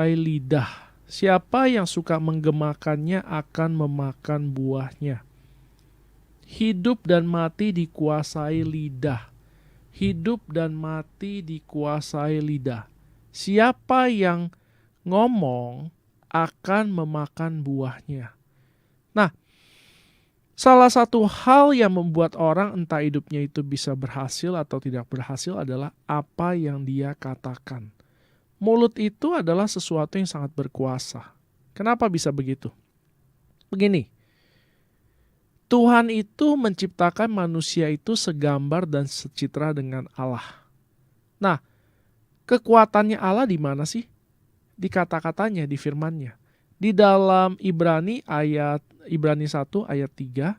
lidah. Siapa yang suka menggemakannya akan memakan buahnya. Hidup dan mati dikuasai lidah. Hidup dan mati dikuasai lidah. Siapa yang ngomong akan memakan buahnya. Nah, salah satu hal yang membuat orang entah hidupnya itu bisa berhasil atau tidak berhasil adalah apa yang dia katakan. Mulut itu adalah sesuatu yang sangat berkuasa. Kenapa bisa begitu? Begini, Tuhan itu menciptakan manusia itu segambar dan secitra dengan Allah. Nah, kekuatannya Allah di mana sih? Di kata-katanya, di firman-Nya. Di dalam Ibrani 1 ayat 3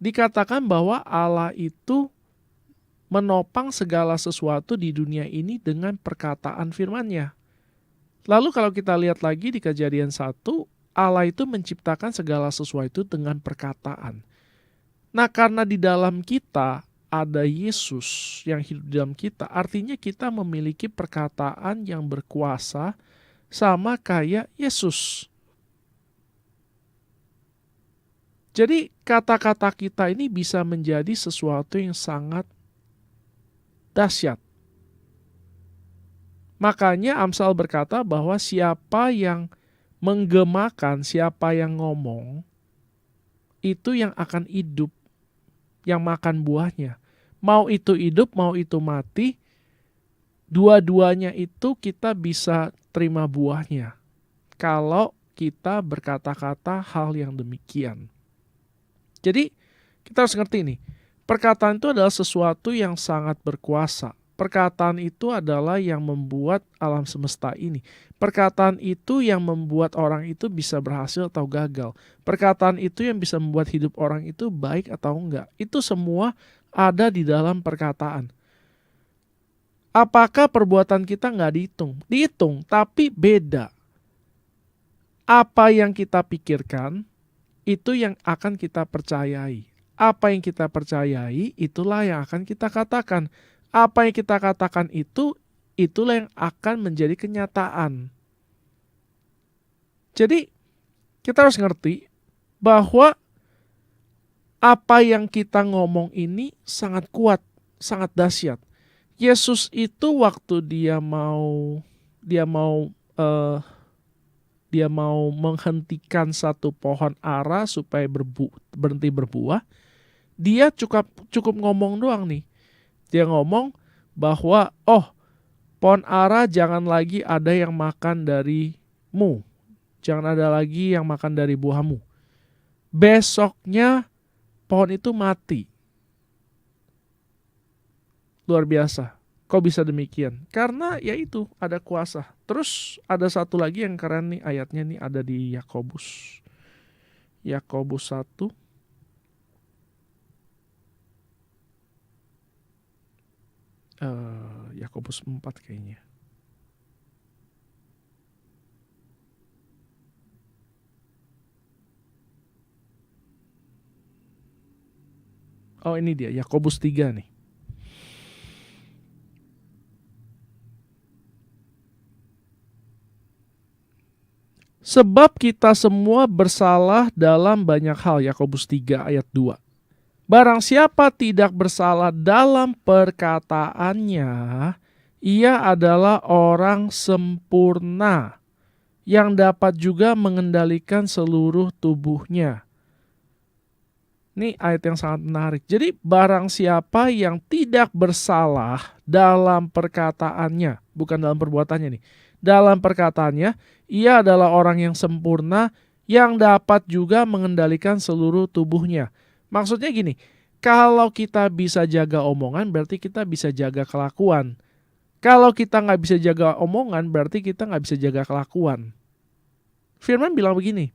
dikatakan bahwa Allah itu menopang segala sesuatu di dunia ini dengan perkataan firman-Nya. Lalu kalau kita lihat lagi di Kejadian 1, Allah itu menciptakan segala sesuatu dengan perkataan. Nah, karena di dalam kita ada Yesus yang hidup di dalam kita, artinya kita memiliki perkataan yang berkuasa sama kayak Yesus. Jadi kata-kata kita ini bisa menjadi sesuatu yang sangat dahsyat. Makanya Amsal berkata bahwa siapa yang menggemakan, siapa yang ngomong, itu yang akan hidup, yang makan buahnya. Mau itu hidup, mau itu mati, dua-duanya itu kita bisa terima buahnya. Kalau kita berkata-kata hal yang demikian. Jadi kita harus ngerti nih, perkataan itu adalah sesuatu yang sangat berkuasa. Perkataan itu adalah yang membuat alam semesta ini. Perkataan itu yang membuat orang itu bisa berhasil atau gagal. Perkataan itu yang bisa membuat hidup orang itu baik atau enggak. Itu semua ada di dalam perkataan. Apakah perbuatan kita nggak dihitung? Dihitung, tapi beda. Apa yang kita pikirkan, itu yang akan kita percayai. Apa yang kita percayai, itulah yang akan kita katakan. Apa yang kita katakan itu, itulah yang akan menjadi kenyataan. Jadi, kita harus ngerti bahwa apa yang kita ngomong ini sangat kuat, sangat dahsyat. Yesus itu waktu dia mau menghentikan satu pohon ara supaya berhenti berbuah, dia cukup ngomong doang nih. Dia ngomong bahwa, pohon ara jangan lagi ada yang makan darimu. Jangan ada lagi yang makan dari buahmu. Besoknya pohon itu mati. Luar biasa. Kok bisa demikian? Karena ya itu, ada kuasa. Terus ada satu lagi yang keren nih, ayatnya nih ada di Yakobus. Yakobus 1. Yakobus 4 kayaknya. Oh, ini dia, Yakobus 3 nih. Sebab kita semua bersalah dalam banyak hal, Yakobus 3 ayat 2. Barang siapa tidak bersalah dalam perkataannya, ia adalah orang sempurna yang dapat juga mengendalikan seluruh tubuhnya. Ini ayat yang sangat menarik. Jadi barang siapa yang tidak bersalah dalam perkataannya, bukan dalam perbuatannya nih. Dalam perkataannya, ia adalah orang yang sempurna yang dapat juga mengendalikan seluruh tubuhnya. Maksudnya gini, kalau kita bisa jaga omongan, berarti kita bisa jaga kelakuan. Kalau kita nggak bisa jaga omongan, berarti kita nggak bisa jaga kelakuan. Firman bilang begini,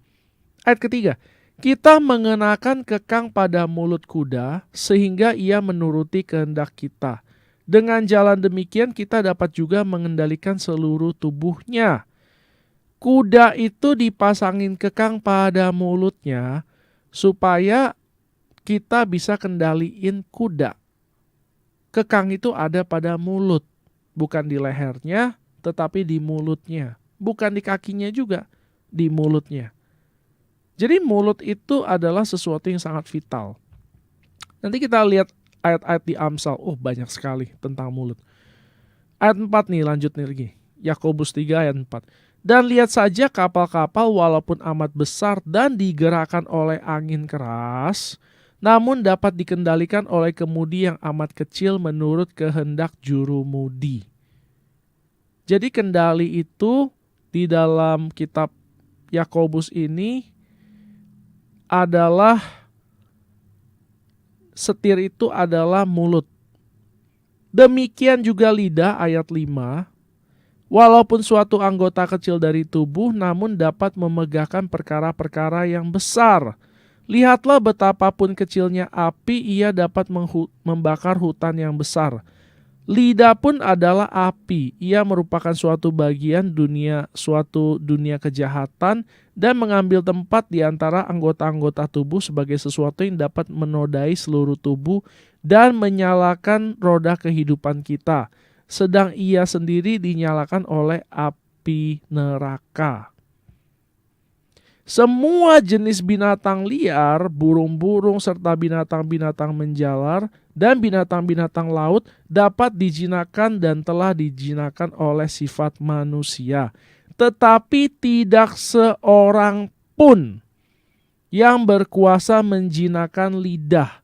ayat ketiga, kita mengenakan kekang pada mulut kuda, sehingga ia menuruti kehendak kita. Dengan jalan demikian, kita dapat juga mengendalikan seluruh tubuhnya. Kuda itu dipasangin kekang pada mulutnya, supaya kita bisa kendaliin kuda. Kekang itu ada pada mulut, bukan di lehernya, tetapi di mulutnya. bukan di kakinya juga, di mulutnya. Jadi mulut itu adalah sesuatu yang sangat vital. Nanti kita lihat ayat-ayat di Amsal, banyak sekali tentang mulut. Ayat 4 nih, lanjut nih lagi. Yakobus 3 ayat 4. Dan lihat saja kapal-kapal walaupun amat besar dan digerakkan oleh angin keras, namun dapat dikendalikan oleh kemudi yang amat kecil menurut kehendak jurumudi. Jadi kendali itu di dalam kitab Yakobus ini adalah, setir itu adalah mulut. Demikian juga lidah ayat 5. Walaupun suatu anggota kecil dari tubuh, namun dapat memegahkan perkara-perkara yang besar. Lihatlah betapapun kecilnya api, ia dapat membakar hutan yang besar. Lidah pun adalah api, ia merupakan suatu dunia kejahatan dan mengambil tempat di antara anggota-anggota tubuh sebagai sesuatu yang dapat menodai seluruh tubuh dan menyalakan roda kehidupan kita. Sedang ia sendiri dinyalakan oleh api neraka. Semua jenis binatang liar, burung-burung serta binatang-binatang menjalar dan binatang-binatang laut dapat dijinakan dan telah dijinakan oleh sifat manusia. Tetapi tidak seorang pun yang berkuasa menjinakan lidah.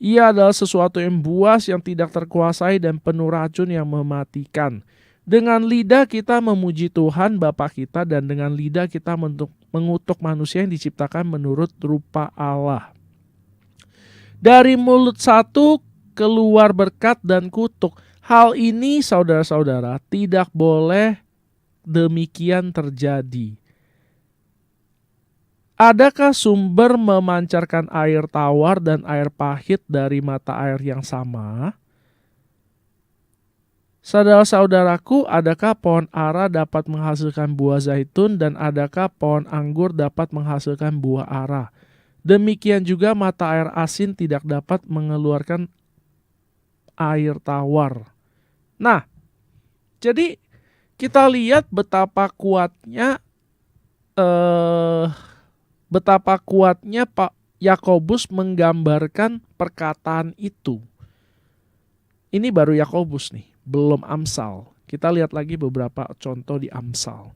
Ia adalah sesuatu yang buas, yang tidak terkuasai dan penuh racun yang mematikan. Dengan lidah kita memuji Tuhan Bapa kita, dan dengan lidah kita mengutuk manusia yang diciptakan menurut rupa Allah. Dari mulut satu keluar berkat dan kutuk. Hal ini saudara-saudara tidak boleh demikian terjadi. Adakah sumber memancarkan air tawar dan air pahit dari mata air yang sama? Saudara-saudaraku, adakah pohon ara dapat menghasilkan buah zaitun dan adakah pohon anggur dapat menghasilkan buah ara? Demikian juga mata air asin tidak dapat mengeluarkan air tawar. Nah, jadi kita lihat betapa kuatnya Pak Yakobus menggambarkan perkataan itu. Ini baru Yakobus nih, belum Amsal. Kita lihat lagi beberapa contoh di Amsal.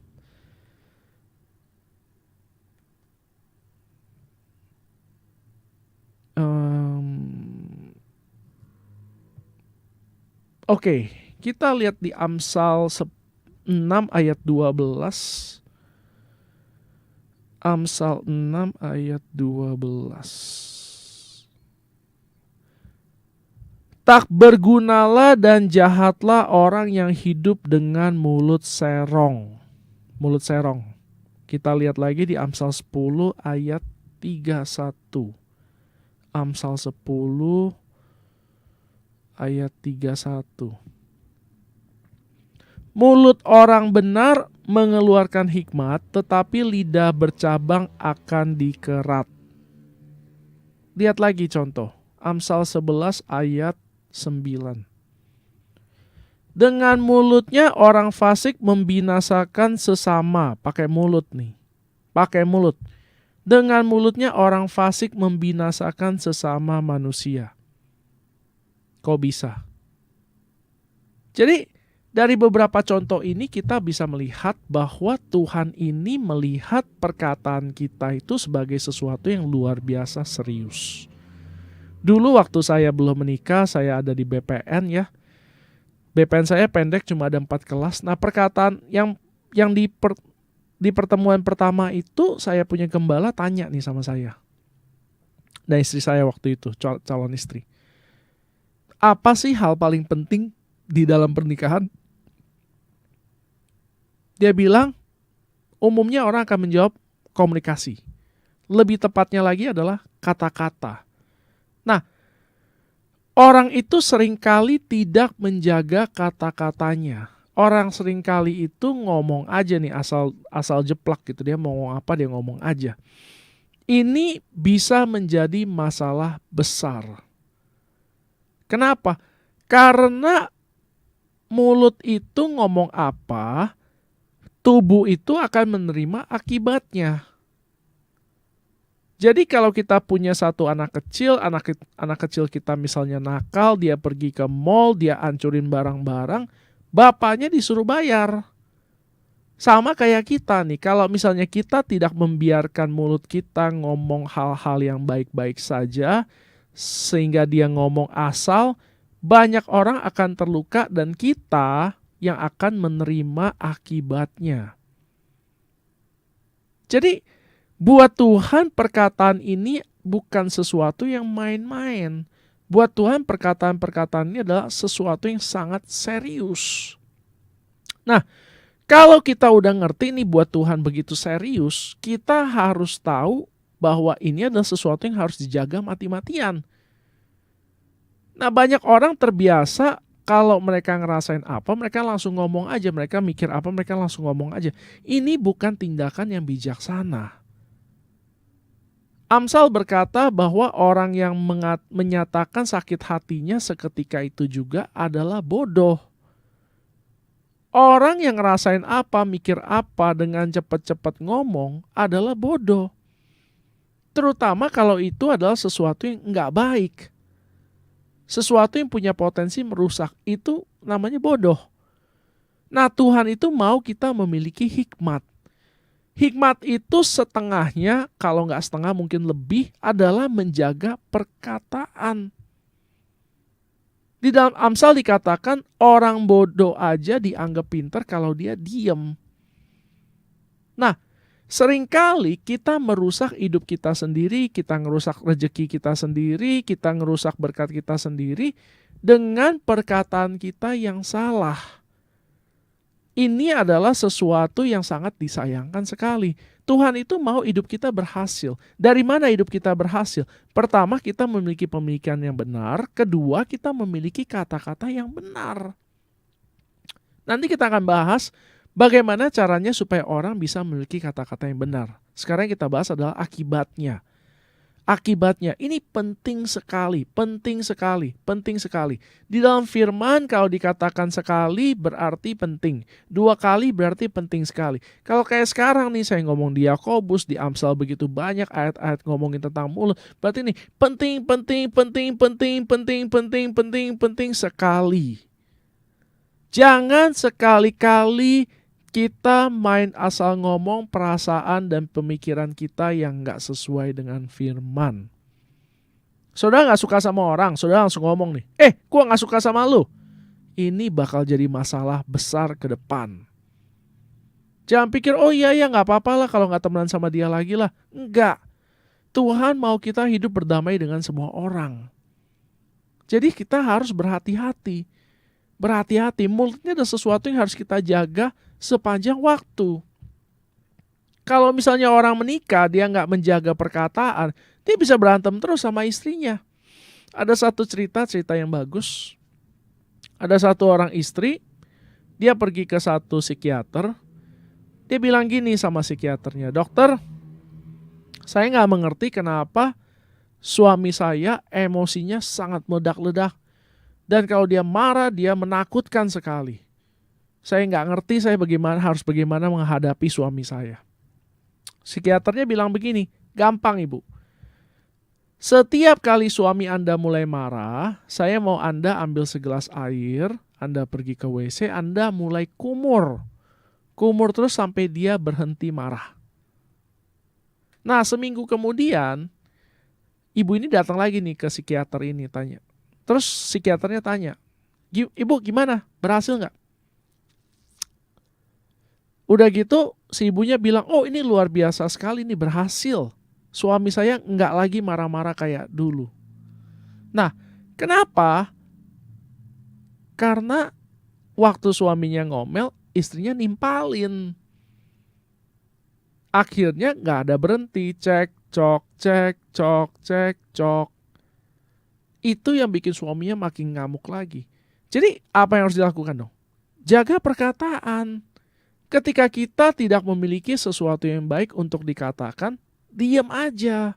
Oke, kita lihat di Amsal 6 ayat 12. Amsal 6 ayat 12. Tak bergunalah dan jahatlah orang yang hidup dengan mulut serong. Mulut serong. Kita lihat lagi di Amsal 10 ayat 31. Amsal 10 ayat 31. Mulut orang benar mengeluarkan hikmat, tetapi lidah bercabang akan dikerat. Lihat lagi contoh. Amsal 11 ayat 9. Dengan mulutnya orang fasik membinasakan sesama. Pakai mulut nih. Pakai mulut. Dengan mulutnya orang fasik membinasakan sesama manusia. Kok bisa? Jadi dari beberapa contoh ini kita bisa melihat bahwa Tuhan ini melihat perkataan kita itu sebagai sesuatu yang luar biasa serius. Dulu waktu saya belum menikah, saya ada di BPN ya. BPN saya pendek, cuma ada 4 kelas. Nah, perkataan yang di pertemuan pertama itu saya punya gembala tanya nih sama saya. Nah, istri saya waktu itu, calon istri. Apa sih hal paling penting di dalam pernikahan? Dia bilang, umumnya orang akan menjawab komunikasi. Lebih tepatnya lagi adalah kata-kata. Nah, orang itu seringkali tidak menjaga kata-katanya. Orang seringkali itu ngomong aja nih, asal jeplak gitu. Dia mau ngomong apa, dia ngomong aja. Ini bisa menjadi masalah besar. Kenapa? Karena mulut itu ngomong apa, tubuh itu akan menerima akibatnya. Jadi kalau kita punya satu anak kecil kita misalnya nakal, dia pergi ke mall, dia hancurin barang-barang, bapaknya disuruh bayar. Sama kayak kita nih, kalau misalnya kita tidak membiarkan mulut kita ngomong hal-hal yang baik-baik saja, sehingga dia ngomong asal, banyak orang akan terluka dan kita yang akan menerima akibatnya. Jadi, buat Tuhan perkataan ini bukan sesuatu yang main-main. Buat Tuhan perkataan-perkataan ini adalah sesuatu yang sangat serius. Nah, kalau kita udah ngerti nih buat Tuhan begitu serius, kita harus tahu bahwa ini adalah sesuatu yang harus dijaga mati-matian. Nah, banyak orang terbiasa kalau mereka ngerasain apa, mereka langsung ngomong aja. Mereka mikir apa, mereka langsung ngomong aja. Ini bukan tindakan yang bijaksana. Amsal berkata bahwa orang yang menyatakan sakit hatinya seketika itu juga adalah bodoh. Orang yang ngerasain apa, mikir apa dengan cepat-cepat ngomong adalah bodoh. Terutama kalau itu adalah sesuatu yang nggak baik. Sesuatu yang punya potensi merusak, itu namanya bodoh. Nah, Tuhan itu mau kita memiliki hikmat. Hikmat itu setengahnya, kalau nggak setengah mungkin lebih, adalah menjaga perkataan. Di dalam Amsal dikatakan orang bodoh aja dianggap pintar kalau dia diem. Nah, seringkali kita merusak hidup kita sendiri, kita ngerusak rezeki kita sendiri, kita ngerusak berkat kita sendiri dengan perkataan kita yang salah. Ini adalah sesuatu yang sangat disayangkan sekali. Tuhan itu mau hidup kita berhasil. Dari mana hidup kita berhasil? Pertama, kita memiliki pemikiran yang benar. Kedua, kita memiliki kata-kata yang benar. Nanti kita akan bahas bagaimana caranya supaya orang bisa memiliki kata-kata yang benar. Sekarang yang kita bahas adalah akibatnya. Akibatnya ini penting sekali, penting sekali, penting sekali. Di dalam firman kalau dikatakan sekali berarti penting. 2 kali berarti penting sekali. Kalau kayak sekarang nih saya ngomong di Yakobus, di Amsal begitu banyak ayat-ayat ngomongin tentang mulut. Berarti ini penting sekali. Jangan sekali-kali kita main asal ngomong perasaan dan pemikiran kita yang gak sesuai dengan firman. Saudara gak suka sama orang, saudara langsung ngomong nih, gua gak suka sama lu. Ini bakal jadi masalah besar ke depan. Jangan pikir, oh iya gak apa-apa lah kalau gak temenan sama dia lagi lah. Enggak. Tuhan mau kita hidup berdamai dengan semua orang. Jadi kita harus berhati-hati. Berhati-hati, mulutnya ada sesuatu yang harus kita jaga sepanjang waktu. Kalau misalnya orang menikah, dia nggak menjaga perkataan, dia bisa berantem terus sama istrinya. Ada satu cerita yang bagus. Ada satu orang istri, dia pergi ke satu psikiater. Dia bilang gini sama psikiaternya, dokter, saya nggak mengerti kenapa suami saya emosinya sangat meledak-ledak. Dan kalau dia marah, dia menakutkan sekali. Saya nggak ngerti harus bagaimana menghadapi suami saya. Psikiaternya bilang begini, gampang ibu. Setiap kali suami Anda mulai marah, saya mau Anda ambil segelas air, Anda pergi ke WC, Anda mulai kumur. Kumur terus sampai dia berhenti marah. Nah, seminggu kemudian, ibu ini datang lagi nih ke psikiater ini, tanya. Terus psikiaternya tanya, ibu gimana? Berhasil nggak? Udah gitu si ibunya bilang, oh ini luar biasa sekali, ini berhasil. Suami saya nggak lagi marah-marah kayak dulu. Nah, kenapa? Karena waktu suaminya ngomel, istrinya nimpalin. Akhirnya nggak ada berhenti, cek, cok. Itu yang bikin suaminya makin ngamuk lagi. Jadi apa yang harus dilakukan dong? Jaga perkataan. Ketika kita tidak memiliki sesuatu yang baik untuk dikatakan, diam aja.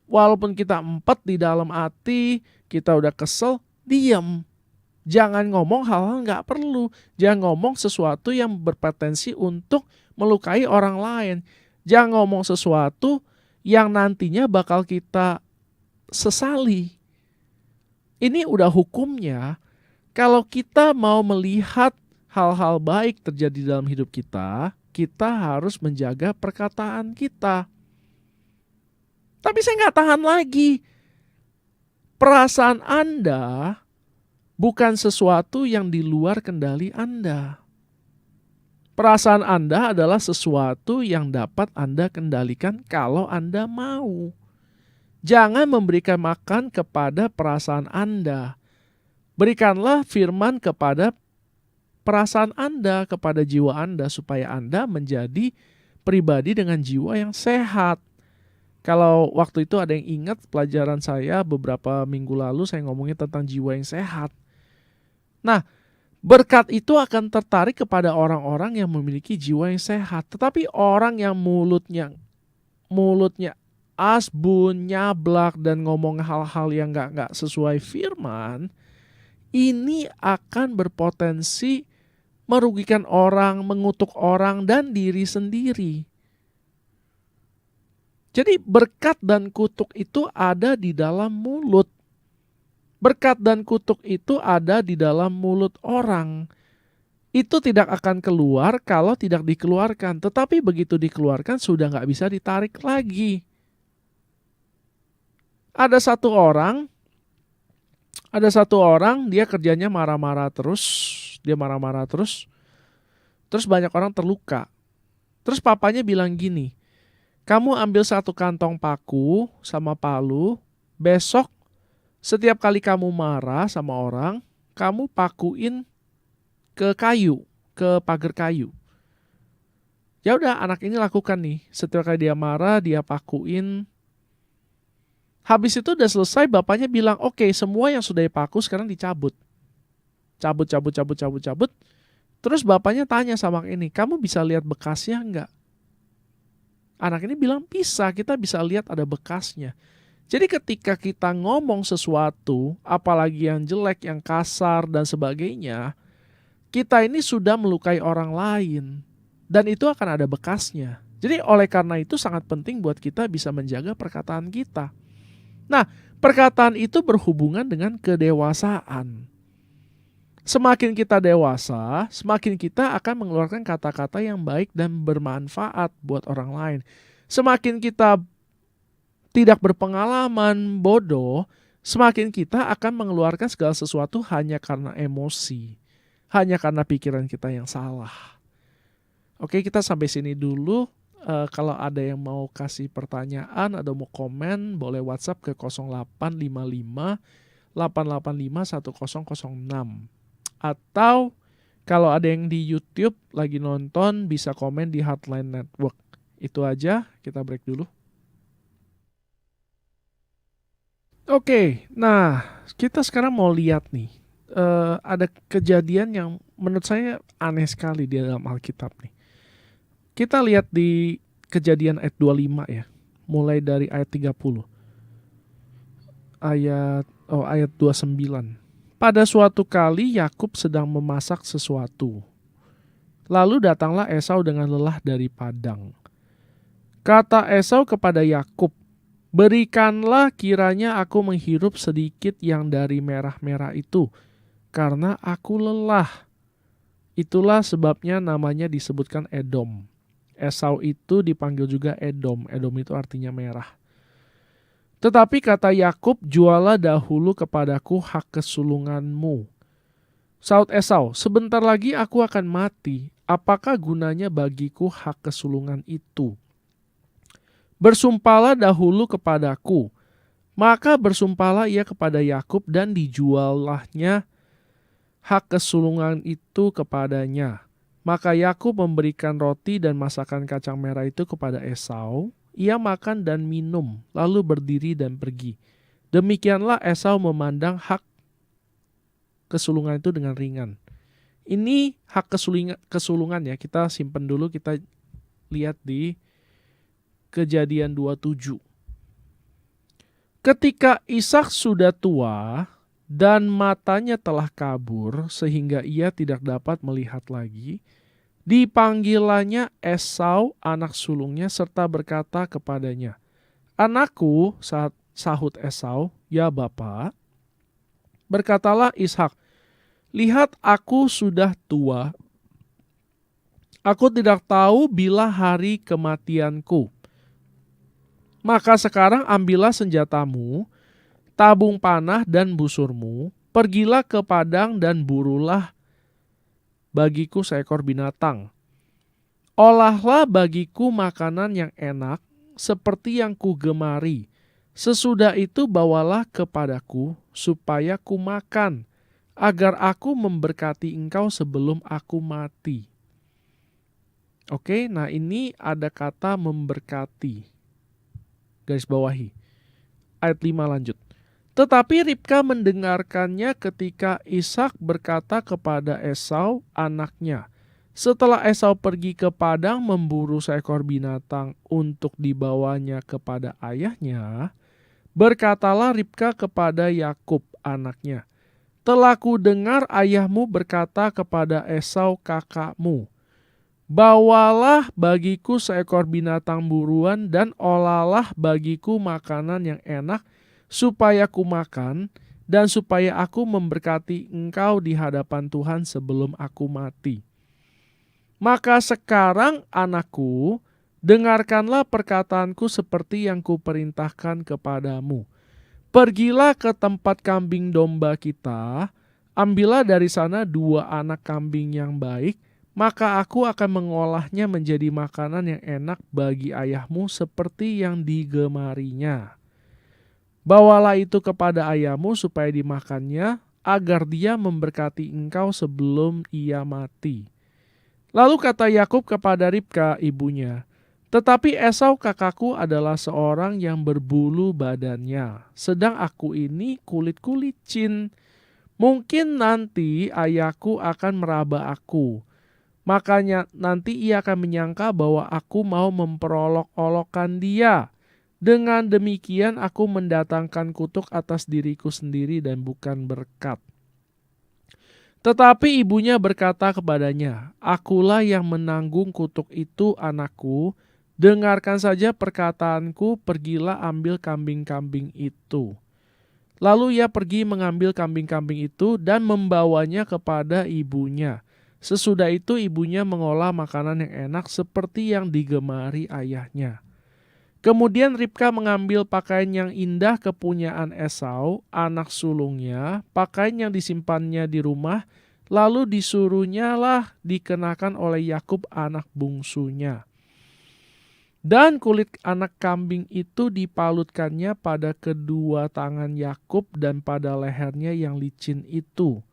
Walaupun kita empet di dalam hati, kita udah kesel, diam. Jangan ngomong hal-hal nggak perlu. Jangan ngomong sesuatu yang berpotensi untuk melukai orang lain. Jangan ngomong sesuatu yang nantinya bakal kita sesali. Ini udah hukumnya. Kalau kita mau melihat hal-hal baik terjadi dalam hidup kita, kita harus menjaga perkataan kita. Tapi saya nggak tahan lagi. Perasaan Anda bukan sesuatu yang di luar kendali Anda. Perasaan Anda adalah sesuatu yang dapat Anda kendalikan kalau Anda mau. Jangan memberikan makan kepada perasaan Anda. Berikanlah firman kepada perasaan Anda, kepada jiwa Anda, supaya Anda menjadi pribadi dengan jiwa yang sehat. Kalau waktu itu ada yang ingat pelajaran saya beberapa minggu lalu, saya ngomongin tentang jiwa yang sehat. Nah, berkat itu akan tertarik kepada orang-orang yang memiliki jiwa yang sehat. Tetapi orang yang mulutnya asbun, nyablak, dan ngomong hal-hal yang gak sesuai firman, ini akan berpotensi merugikan orang, mengutuk orang, dan diri sendiri. Jadi berkat dan kutuk itu ada di dalam mulut. Berkat dan kutuk itu ada di dalam mulut orang. Itu tidak akan keluar kalau tidak dikeluarkan. Tetapi begitu dikeluarkan sudah nggak bisa ditarik lagi. Ada satu orang dia kerjanya marah-marah terus. Dia marah-marah terus. Terus banyak orang terluka. Terus papanya bilang gini, kamu ambil satu kantong paku sama palu, besok setiap kali kamu marah sama orang, kamu pakuin ke kayu, ke pagar kayu. Ya udah, anak ini lakukan nih. Setiap kali dia marah, dia pakuin. Habis itu udah selesai, bapaknya bilang, oke, semua yang sudah dipaku sekarang dicabut. Cabut. Terus bapaknya tanya sama anak ini, kamu bisa lihat bekasnya enggak? Anak ini bilang bisa, kita bisa lihat ada bekasnya. Jadi ketika kita ngomong sesuatu, apalagi yang jelek, yang kasar dan sebagainya, kita ini sudah melukai orang lain. Dan itu akan ada bekasnya. Jadi oleh karena itu sangat penting buat kita bisa menjaga perkataan kita. Nah, perkataan itu berhubungan dengan kedewasaan. Semakin kita dewasa, semakin kita akan mengeluarkan kata-kata yang baik dan bermanfaat buat orang lain. Semakin kita tidak berpengalaman, bodoh, semakin kita akan mengeluarkan segala sesuatu hanya karena emosi. Hanya karena pikiran kita yang salah. Oke, kita sampai sini dulu. Kalau ada yang mau kasih pertanyaan atau mau komen, boleh WhatsApp ke 0855 885 1006. Atau kalau ada yang di YouTube lagi nonton bisa komen di Heartline Network. Itu aja, kita break dulu. Oke, nah kita sekarang mau lihat nih. Ada kejadian yang menurut saya aneh sekali di dalam Alkitab nih. Kita lihat di Kejadian ayat 25 ya. Mulai dari ayat 30. Ayat 29. Pada suatu kali Yakub sedang memasak sesuatu. Lalu datanglah Esau dengan lelah dari padang. Kata Esau kepada Yakub, berikanlah kiranya aku menghirup sedikit yang dari merah-merah itu, karena aku lelah. Itulah sebabnya namanya disebutkan Edom. Esau itu dipanggil juga Edom. Edom itu artinya merah. Tetapi kata Yakub, jualah dahulu kepadaku hak kesulunganmu. Saud Esau, sebentar lagi aku akan mati. Apakah gunanya bagiku hak kesulungan itu? Bersumpahlah dahulu kepadaku. Maka bersumpahlah ia kepada Yakub dan dijuallahnya hak kesulungan itu kepadanya. Maka Yakub memberikan roti dan masakan kacang merah itu kepada Esau. Ia makan dan minum, lalu berdiri dan pergi. Demikianlah Esau memandang hak kesulungan itu dengan ringan. Ini hak kesulungan ya, kita simpen dulu, kita lihat di Kejadian 27. Ketika Ishak sudah tua dan matanya telah kabur sehingga ia tidak dapat melihat lagi, Dipanggilanya Esau anak sulungnya serta berkata kepadanya, "Anakku," sahut Esau, "Ya Bapa." Berkatalah Ishak, "Lihat aku sudah tua. Aku tidak tahu bila hari kematianku. Maka sekarang ambillah senjatamu, tabung panah dan busurmu, pergilah ke padang dan burulah bagiku seekor binatang. Olahlah bagiku makanan yang enak, seperti yang kugemari. Sesudah itu bawalah kepadaku, supaya ku makan, agar aku memberkati engkau sebelum aku mati." Oke, nah ini ada kata memberkati. Garis bawahi. Ayat 5 lanjut. Tetapi Ribka mendengarkannya ketika Ishak berkata kepada Esau anaknya. Setelah Esau pergi ke padang memburu seekor binatang untuk dibawanya kepada ayahnya, berkatalah Ribka kepada Yakub anaknya, "Telah kudengar ayahmu berkata kepada Esau kakakmu, bawalah bagiku seekor binatang buruan dan olahlah bagiku makanan yang enak supaya ku makan dan supaya aku memberkati engkau di hadapan Tuhan sebelum aku mati. Maka sekarang anakku, dengarkanlah perkataanku seperti yang kuperintahkan kepadamu. Pergilah ke tempat kambing domba kita, ambillah dari sana 2 anak kambing yang baik, maka aku akan mengolahnya menjadi makanan yang enak bagi ayahmu seperti yang digemarinya. Bawalah itu kepada ayahmu supaya dimakannya, agar dia memberkati engkau sebelum ia mati." Lalu kata Yakub kepada Ribka ibunya, "Tetapi Esau kakakku adalah seorang yang berbulu badannya, sedang aku ini kulit-ku licin. Mungkin nanti ayahku akan meraba aku. Makanya nanti ia akan menyangka bahwa aku mau memperolok-olokkan dia. Dengan demikian aku mendatangkan kutuk atas diriku sendiri dan bukan berkat." Tetapi ibunya berkata kepadanya, "Akulah yang menanggung kutuk itu, anakku. Dengarkan saja perkataanku, pergilah ambil kambing-kambing itu." Lalu ia pergi mengambil kambing-kambing itu dan membawanya kepada ibunya. Sesudah itu ibunya mengolah makanan yang enak seperti yang digemari ayahnya. Kemudian Ribka mengambil pakaian yang indah kepunyaan Esau, anak sulungnya, pakaian yang disimpannya di rumah, lalu disuruhnya lah dikenakan oleh Yakub anak bungsunya. Dan kulit anak kambing itu dipalutkannya pada kedua tangan Yakub dan pada lehernya yang licin itu.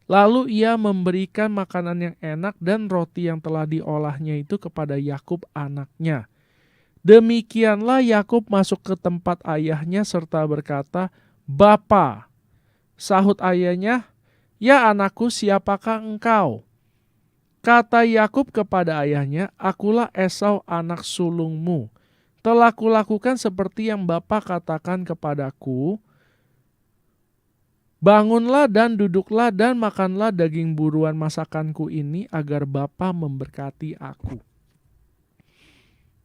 Lalu ia memberikan makanan yang enak dan roti yang telah diolahnya itu kepada Yakub anaknya. Demikianlah Yakub masuk ke tempat ayahnya serta berkata, "Bapa." Sahut ayahnya, "Ya anakku, siapakah engkau?" Kata Yakub kepada ayahnya, "Akulah Esau anak sulungmu. Telah kulakukan seperti yang bapa katakan kepadaku. Bangunlah dan duduklah dan makanlah daging buruan masakanku ini agar bapa memberkati aku."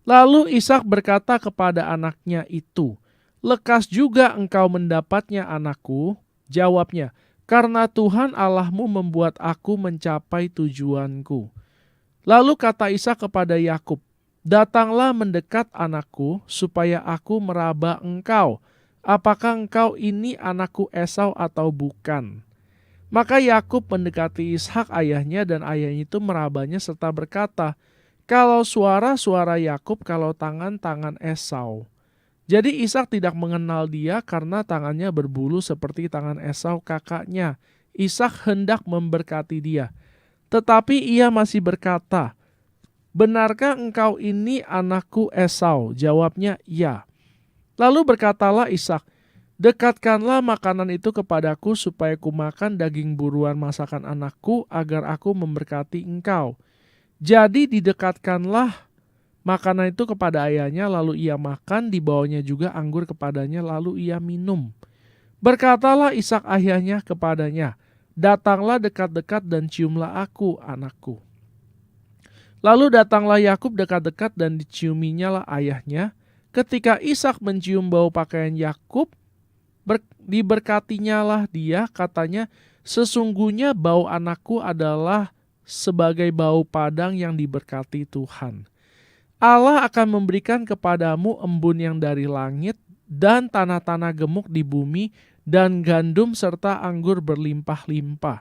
Lalu Ishak berkata kepada anaknya itu, "Lekas juga engkau mendapatnya anakku." Jawabnya, "Karena Tuhan Allahmu membuat aku mencapai tujuanku." Lalu kata Ishak kepada Yakub, "Datanglah mendekat anakku, supaya aku meraba engkau. Apakah engkau ini anakku Esau atau bukan?" Maka Yakub mendekati Ishak ayahnya dan ayahnya itu merabanya serta berkata, "Kalau suara-suara Yakub, kalau tangan-tangan Esau." Jadi Ishak tidak mengenal dia karena tangannya berbulu seperti tangan Esau kakaknya. Ishak hendak memberkati dia. Tetapi ia masih berkata, "Benarkah engkau ini anakku Esau?" Jawabnya, "Ya." Lalu berkatalah Ishak, "Dekatkanlah makanan itu kepadaku supaya kumakan daging buruan masakan anakku agar aku memberkati engkau." Jadi didekatkanlah makanan itu kepada ayahnya, lalu ia makan, dibawanya juga anggur kepadanya, lalu ia minum. Berkatalah Ishak ayahnya kepadanya, "Datanglah dekat-dekat dan ciumlah aku, anakku." Lalu datanglah Yakub dekat-dekat dan diciuminya lah ayahnya. Ketika Ishak mencium bau pakaian Yakub, diberkatinya lah dia, katanya, sesungguhnya bau anakku adalah sebagai bau padang yang diberkati Tuhan. Allah akan memberikan kepadamu embun yang dari langit dan tanah-tanah gemuk di bumi dan gandum serta anggur berlimpah-limpah.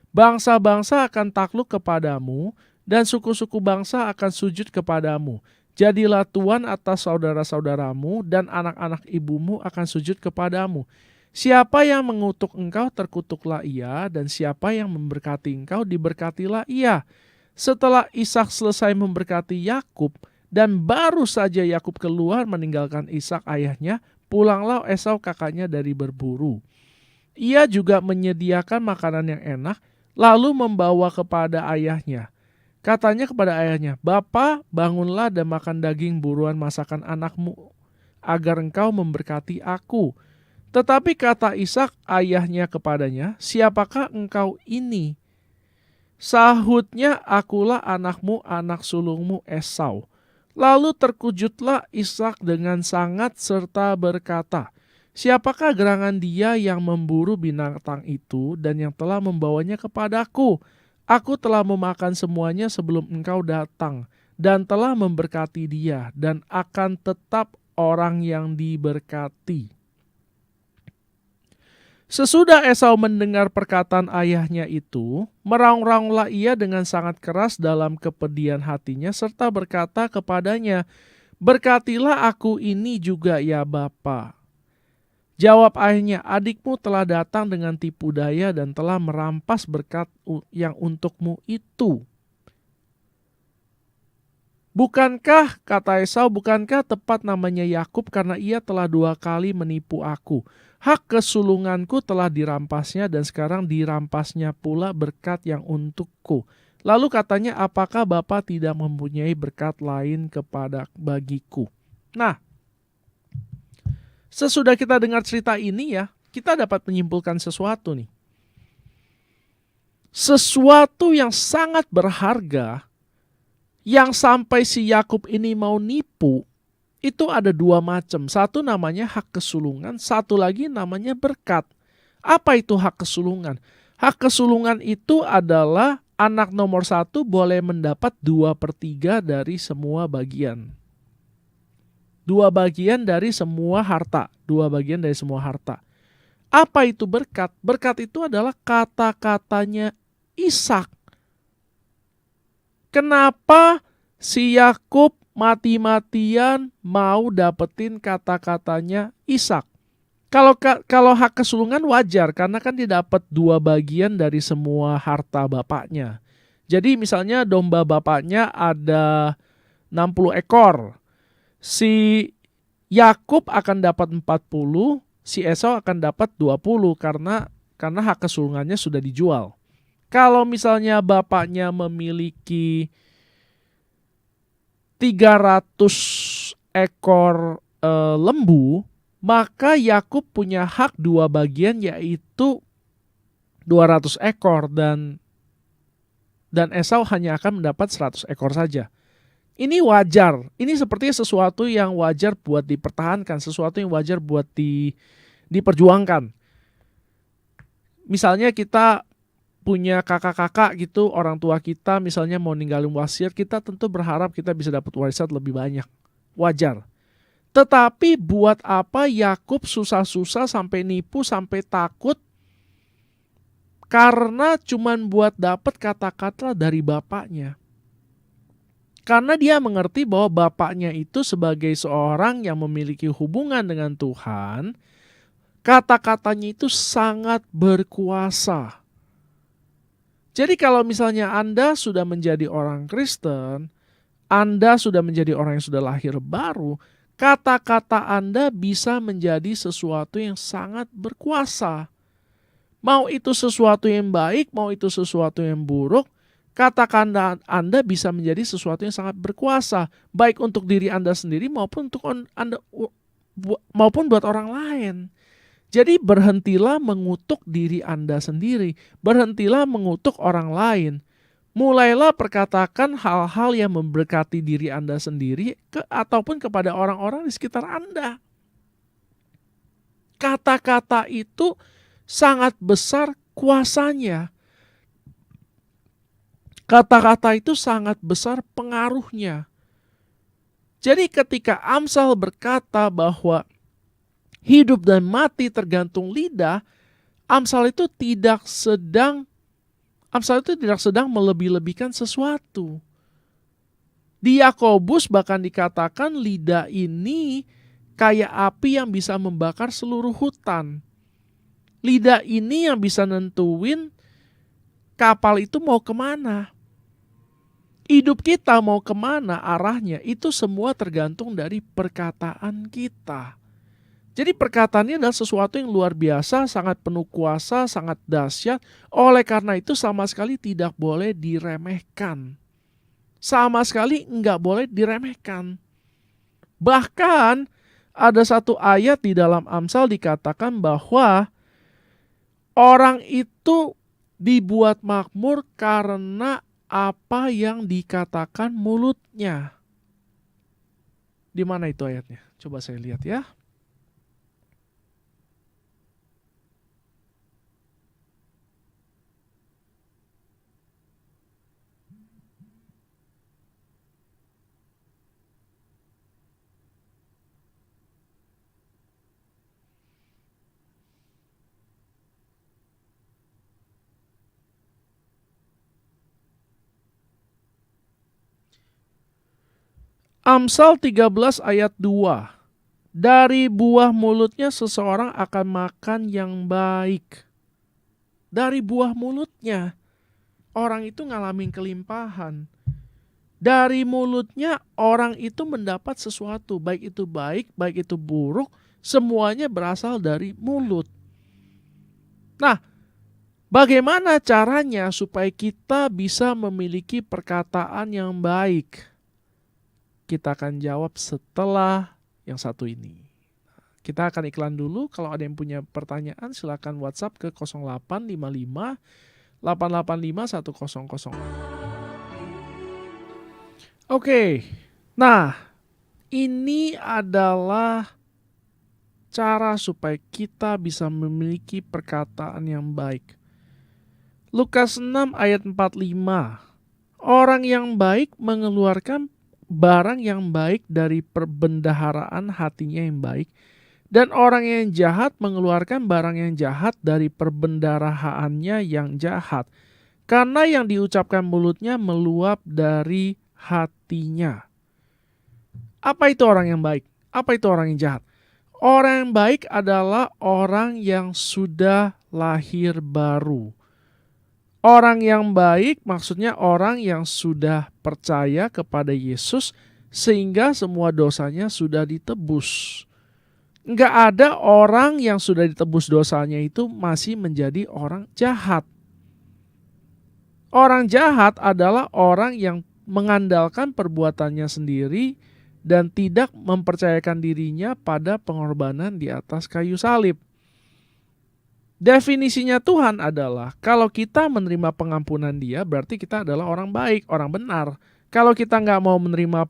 Bangsa-bangsa akan takluk kepadamu dan suku-suku bangsa akan sujud kepadamu. Jadilah tuan atas saudara-saudaramu dan anak-anak ibumu akan sujud kepadamu. Siapa yang mengutuk engkau terkutuklah ia, dan siapa yang memberkati engkau diberkatilah ia. Setelah Ishak selesai memberkati Yakub, dan baru saja Yakub keluar meninggalkan Ishak ayahnya, pulanglah Esau kakaknya dari berburu. Ia juga menyediakan makanan yang enak, lalu membawa kepada ayahnya. Katanya kepada ayahnya, "Bapa, bangunlah dan makan daging buruan masakan anakmu, agar engkau memberkati aku." Tetapi kata Ishak ayahnya kepadanya, "Siapakah engkau ini?" Sahutnya, "Akulah anakmu, anak sulungmu Esau." Lalu terkejutlah Ishak dengan sangat serta berkata, "Siapakah gerangan dia yang memburu binatang itu dan yang telah membawanya kepadaku? Aku telah memakan semuanya sebelum engkau datang dan telah memberkati dia dan akan tetap orang yang diberkati." Sesudah Esau mendengar perkataan ayahnya itu, meraung-raunglah ia dengan sangat keras dalam kepedihan hatinya serta berkata kepadanya, "Berkatilah aku ini juga ya Bapa." Jawab ayahnya, "Adikmu telah datang dengan tipu daya dan telah merampas berkat yang untukmu itu." "Bukankah," kata Esau, "bukankah tepat namanya Yakub karena ia telah 2 kali menipu aku? Hak kesulunganku telah dirampasnya dan sekarang dirampasnya pula berkat yang untukku." Lalu katanya, "Apakah Bapa tidak mempunyai berkat lain bagiku?" Nah, sesudah kita dengar cerita ini ya, kita dapat menyimpulkan sesuatu nih. Sesuatu yang sangat berharga yang sampai si Yakub ini mau nipu, itu ada 2 macam. Satu namanya hak kesulungan, satu lagi namanya berkat. Apa itu hak kesulungan? Hak kesulungan itu adalah anak nomor 1 boleh mendapat 2/3 dari semua bagian. 2 bagian dari semua harta. 2 bagian dari semua harta. Apa itu berkat? Berkat itu adalah kata-katanya Ishak. Kenapa si Yakub mati-matian mau dapetin kata-katanya Ishak? Kalau hak kesulungan wajar, karena kan dia dapat 2 bagian dari semua harta bapaknya. Jadi misalnya domba bapaknya ada 60 ekor. Si Yakub akan dapat 40, si Esau akan dapat 20 karena hak kesulungannya sudah dijual. Kalau misalnya bapaknya memiliki 300 ekor lembu, maka Yakub punya hak 2 bagian, yaitu 200 ekor dan Esau hanya akan mendapat 100 ekor saja. Ini wajar. Ini sepertinya sesuatu yang wajar buat dipertahankan, sesuatu yang wajar buat diperjuangkan. Misalnya kita punya kakak-kakak gitu, orang tua kita misalnya mau ninggalin wasiat, kita tentu berharap kita bisa dapat warisan lebih banyak. Wajar. Tetapi buat apa Yakub susah-susah sampai nipu, sampai takut karena cuman buat dapat kata-kata dari bapaknya. Karena dia mengerti bahwa bapaknya itu sebagai seorang yang memiliki hubungan dengan Tuhan, kata-katanya itu sangat berkuasa. Jadi kalau misalnya Anda sudah menjadi orang Kristen, Anda sudah menjadi orang yang sudah lahir baru, kata-kata Anda bisa menjadi sesuatu yang sangat berkuasa. Mau itu sesuatu yang baik, mau itu sesuatu yang buruk, kata-kata Anda bisa menjadi sesuatu yang sangat berkuasa, baik untuk diri Anda sendiri maupun untuk Anda maupun buat orang lain. Jadi berhentilah mengutuk diri Anda sendiri, berhentilah mengutuk orang lain. Mulailah perkatakan hal-hal yang memberkati diri Anda sendiri ataupun kepada orang-orang di sekitar Anda. Kata-kata itu sangat besar kuasanya. Kata-kata itu sangat besar pengaruhnya. Jadi ketika Amsal berkata bahwa hidup dan mati tergantung lidah, Amsal itu tidak sedang melebih-lebihkan sesuatu. Di Yakobus bahkan dikatakan lidah ini kayak api yang bisa membakar seluruh hutan. Lidah ini yang bisa nentuin kapal itu mau kemana. Hidup kita mau kemana arahnya, itu semua tergantung dari perkataan kita. Jadi perkataannya adalah sesuatu yang luar biasa, sangat penuh kuasa, sangat dahsyat. Oleh karena itu sama sekali tidak boleh diremehkan. Sama sekali nggak boleh diremehkan. Bahkan ada satu ayat di dalam Amsal dikatakan bahwa orang itu dibuat makmur karena apa yang dikatakan mulutnya. Di mana itu ayatnya? Coba saya lihat ya. Amsal 13 ayat 2. Dari buah mulutnya seseorang akan makan yang baik. Dari buah mulutnya orang itu ngalamin kelimpahan. Dari mulutnya orang itu mendapat sesuatu, baik itu baik, baik itu buruk, semuanya berasal dari mulut. Nah, bagaimana caranya supaya kita bisa memiliki perkataan yang baik? Kita akan jawab setelah yang satu ini. Kita akan iklan dulu. Kalau ada yang punya pertanyaan silakan WhatsApp ke 0855 885 100. Oke. Nah, ini adalah cara supaya kita bisa memiliki perkataan yang baik. Lukas 6 ayat 45. Orang yang baik mengeluarkan barang yang baik dari perbendaharaan hatinya yang baik, dan orang yang jahat mengeluarkan barang yang jahat dari perbendaharaannya yang jahat, karena yang diucapkan mulutnya meluap dari hatinya. Apa itu orang yang baik? Apa itu orang yang jahat? Orang yang baik adalah orang yang sudah lahir baru. Orang yang baik maksudnya orang yang sudah percaya kepada Yesus sehingga semua dosanya sudah ditebus. Enggak ada orang yang sudah ditebus dosanya itu masih menjadi orang jahat. Orang jahat adalah orang yang mengandalkan perbuatannya sendiri dan tidak mempercayakan dirinya pada pengorbanan di atas kayu salib. Definisinya Tuhan adalah kalau kita menerima pengampunan Dia berarti kita adalah orang baik, orang benar. Kalau kita nggak mau menerima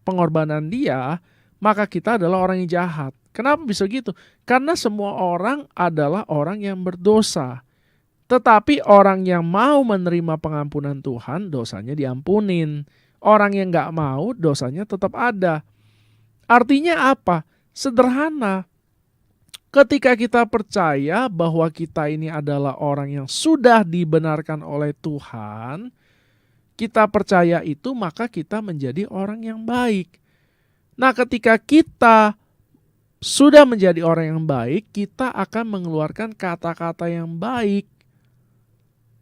pengorbanan Dia, maka kita adalah orang yang jahat. Kenapa bisa gitu? Karena semua orang adalah orang yang berdosa. Tetapi orang yang mau menerima pengampunan Tuhan, dosanya diampunin. Orang yang nggak mau, dosanya tetap ada. Artinya apa? Sederhana. Ketika kita percaya bahwa kita ini adalah orang yang sudah dibenarkan oleh Tuhan, kita percaya itu maka kita menjadi orang yang baik. Nah, ketika kita sudah menjadi orang yang baik, kita akan mengeluarkan kata-kata yang baik.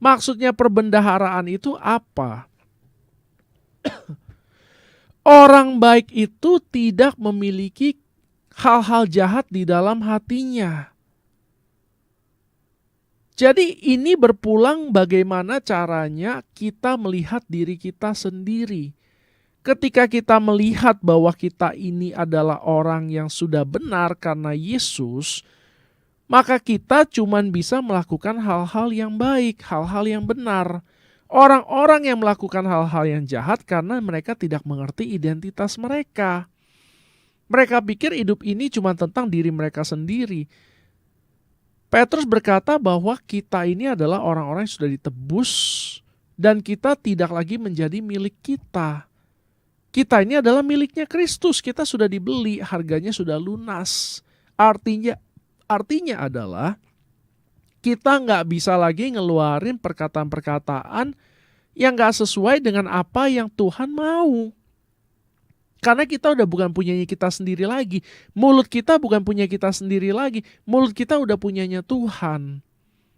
Maksudnya perbendaharaan itu apa? Orang baik itu tidak memiliki hal-hal jahat di dalam hatinya. Jadi ini berpulang bagaimana caranya kita melihat diri kita sendiri. Ketika kita melihat bahwa kita ini adalah orang yang sudah benar karena Yesus, maka kita cuma bisa melakukan hal-hal yang baik, hal-hal yang benar. Orang-orang yang melakukan hal-hal yang jahat karena mereka tidak mengerti identitas mereka. Mereka pikir hidup ini cuma tentang diri mereka sendiri. Petrus berkata bahwa kita ini adalah orang-orang yang sudah ditebus dan kita tidak lagi menjadi milik kita. Kita ini adalah miliknya Kristus, kita sudah dibeli, harganya sudah lunas. Artinya adalah kita nggak bisa lagi ngeluarin perkataan-perkataan yang nggak sesuai dengan apa yang Tuhan mau. Karena kita udah bukan punyanya kita sendiri lagi. Mulut kita bukan punya kita sendiri lagi. Mulut kita udah punyanya Tuhan.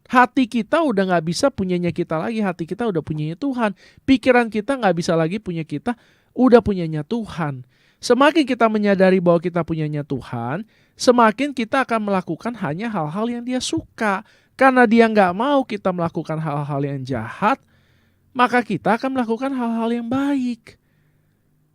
Hati kita udah nggak bisa punyanya kita lagi. Hati kita udah punyanya Tuhan. Pikiran kita nggak bisa lagi punya kita, udah punyanya Tuhan. Semakin kita menyadari bahwa kita punyanya Tuhan, semakin kita akan melakukan hanya hal-hal yang Dia suka. Karena Dia nggak mau kita melakukan hal-hal yang jahat, maka kita akan melakukan hal-hal yang baik.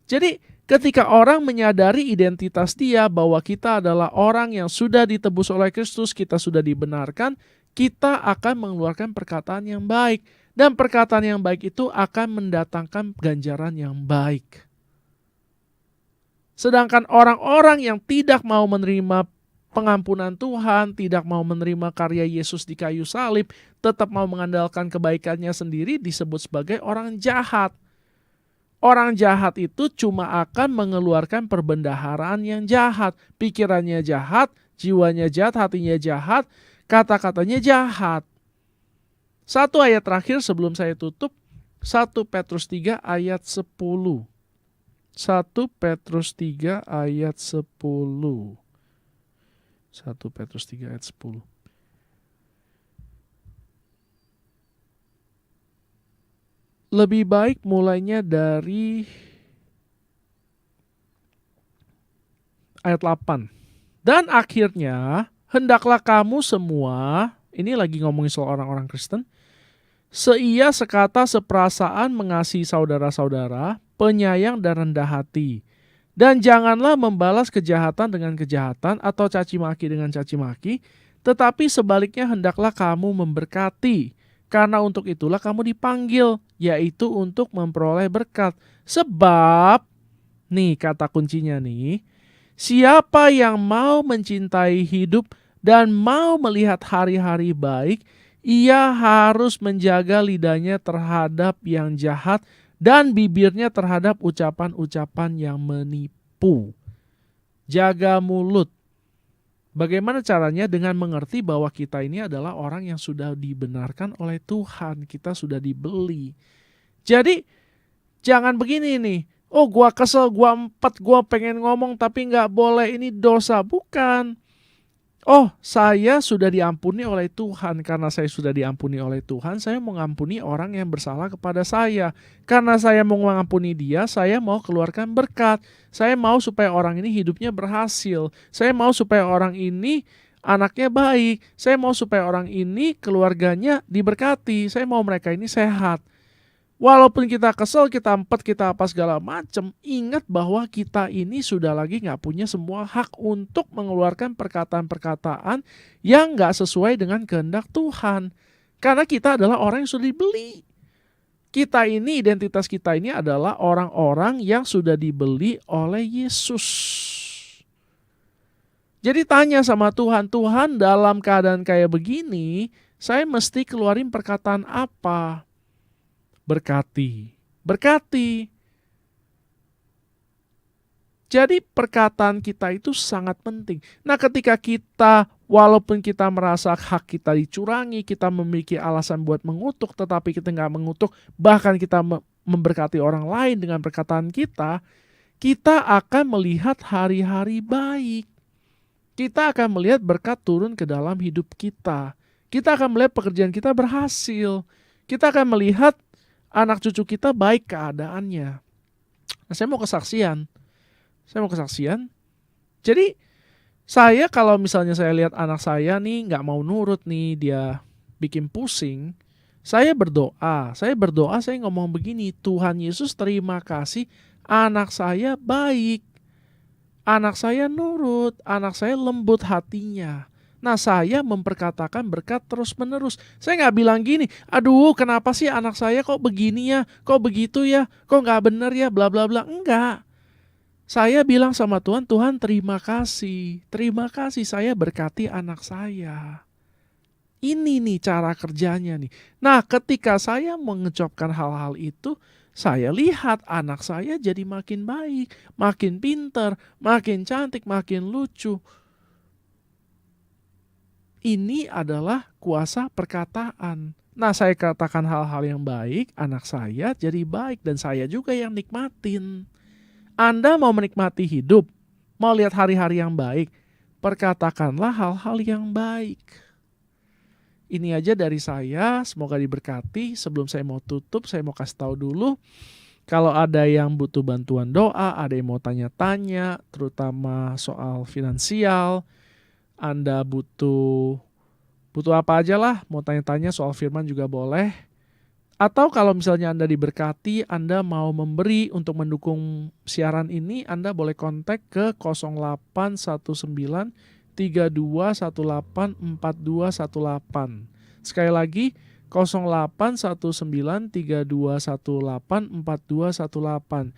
Jadi ketika orang menyadari identitas dia bahwa kita adalah orang yang sudah ditebus oleh Kristus, kita sudah dibenarkan, kita akan mengeluarkan perkataan yang baik. Dan perkataan yang baik itu akan mendatangkan ganjaran yang baik. Sedangkan orang-orang yang tidak mau menerima pengampunan Tuhan, tidak mau menerima karya Yesus di kayu salib, tetap mau mengandalkan kebaikannya sendiri, disebut sebagai orang jahat. Orang jahat itu cuma akan mengeluarkan perbendaharaan yang jahat. Pikirannya jahat, jiwanya jahat, hatinya jahat, kata-katanya jahat. Satu ayat terakhir sebelum saya tutup, 1 Petrus 3 ayat 10. 1 Petrus 3 ayat 10. 1 Petrus 3 ayat 10. Lebih baik mulainya dari ayat 8. Dan akhirnya, hendaklah kamu semua, ini lagi ngomongin soal orang-orang Kristen, seia, sekata, seperasaan, mengasihi saudara-saudara, penyayang dan rendah hati. Dan janganlah membalas kejahatan dengan kejahatan atau caci maki dengan caci maki, tetapi sebaliknya hendaklah kamu memberkati. Karena untuk itulah kamu dipanggil, yaitu untuk memperoleh berkat. Sebab, nih kata kuncinya nih, siapa yang mau mencintai hidup dan mau melihat hari-hari baik, ia harus menjaga lidahnya terhadap yang jahat dan bibirnya terhadap ucapan-ucapan yang menipu. Jaga mulut. Bagaimana caranya? Dengan mengerti bahwa kita ini adalah orang yang sudah dibenarkan oleh Tuhan. Kita sudah dibeli. Jadi jangan begini nih. Oh, gua kesel, gua empet, gua pengen ngomong tapi nggak boleh, ini dosa. Bukan. Oh, saya sudah diampuni oleh Tuhan. Karena saya sudah diampuni oleh Tuhan, saya mengampuni orang yang bersalah kepada saya. Karena saya mau mengampuni dia, saya mau keluarkan berkat. Saya mau supaya orang ini hidupnya berhasil. Saya mau supaya orang ini anaknya baik. Saya mau supaya orang ini keluarganya diberkati. Saya mau mereka ini sehat. Walaupun kita kesel, kita empet, kita apa segala macam, ingat bahwa kita ini sudah lagi gak punya semua hak untuk mengeluarkan perkataan-perkataan yang gak sesuai dengan kehendak Tuhan. Karena kita adalah orang yang sudah dibeli. Kita ini, identitas kita ini adalah orang-orang yang sudah dibeli oleh Yesus. Jadi tanya sama Tuhan, Tuhan dalam keadaan kayak begini, saya mesti keluarin perkataan apa? Berkati. Jadi perkataan kita itu sangat penting. Nah, ketika kita, walaupun kita merasa hak kita dicurangi, kita memiliki alasan buat mengutuk, tetapi kita nggak mengutuk, bahkan kita memberkati orang lain dengan perkataan kita, kita akan melihat hari-hari baik. Kita akan melihat berkat turun ke dalam hidup kita. Kita akan melihat pekerjaan kita berhasil. Kita akan melihat anak cucu kita baik keadaannya. Nah, saya mau kesaksian. Jadi saya kalau misalnya saya lihat anak saya nih nggak mau nurut nih, dia bikin pusing, saya berdoa, saya ngomong begini, Tuhan Yesus terima kasih, anak saya baik, anak saya nurut, anak saya lembut hatinya. Nah, saya memperkatakan berkat terus-menerus. Saya nggak bilang gini, "Aduh, kenapa sih anak saya kok begini ya? Kok begitu ya? Kok nggak bener ya? Bla bla bla." Enggak. Saya bilang sama Tuhan, "Tuhan, terima kasih. Terima kasih saya berkati anak saya." Ini nih cara kerjanya nih. Nah, ketika saya mengecapkan hal-hal itu, saya lihat anak saya jadi makin baik, makin pinter, makin cantik, makin lucu. Ini adalah kuasa perkataan. Nah, saya katakan hal-hal yang baik, anak saya jadi baik dan saya juga yang nikmatin. Anda mau menikmati hidup, mau lihat hari-hari yang baik, perkatakanlah hal-hal yang baik. Ini aja dari saya, semoga diberkati. Sebelum saya mau tutup, saya mau kasih tahu dulu. Kalau ada yang butuh bantuan doa, ada yang mau tanya-tanya, terutama soal finansial, Anda butuh apa aja lah, mau tanya-tanya soal firman juga boleh. Atau kalau misalnya Anda diberkati, Anda mau memberi untuk mendukung siaran ini, Anda boleh kontak ke 0819 3218 4218. Sekali lagi 0819 3218 4218.